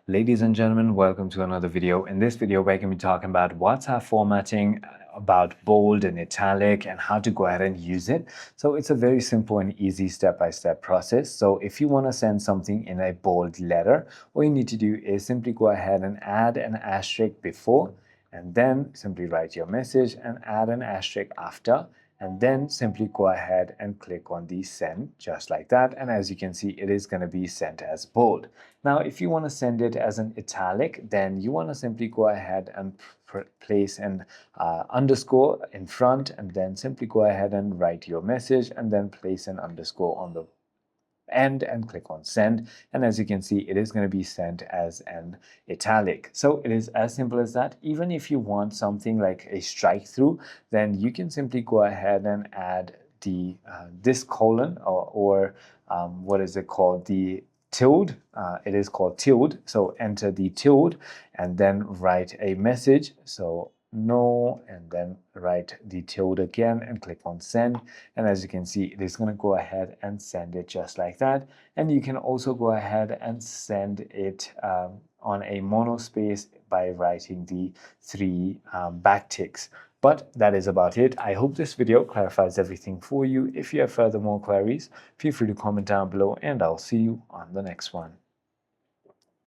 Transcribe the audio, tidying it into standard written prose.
Ladies and gentlemen, welcome to another video. In this video, we're going to be talking about WhatsApp formatting, about bold and italic, and how to go ahead and use it. So it's a very simple and easy step-by-step process. So if you want to send something in a bold letter, all you need to do is simply go ahead and add an asterisk before, and then simply write your message and add an asterisk after, and then simply go ahead and click on the send, just like that. And as you can see, it is going to be sent as bold. Now, if you want to send it as an italic, then you want to simply go ahead and place an underscore in front, and then simply go ahead and write your message and then place an underscore on the end and click on send. And as you can see, it is going to be sent as an italic. So it is as simple as that. Even if you want something like a strike through, then you can simply go ahead and add the this colon or what is it called, the tilde. It is called tilde. So enter the tilde and then write a message. So no, and then write the tilde again and click on send. And as you can see, it is going to go ahead and send it just like that. And you can also go ahead and send it on a monospace by writing the three backticks. But that is about it. I hope this video clarifies everything for you. If you have further more queries, feel free to comment down below, and I'll see you on the next one.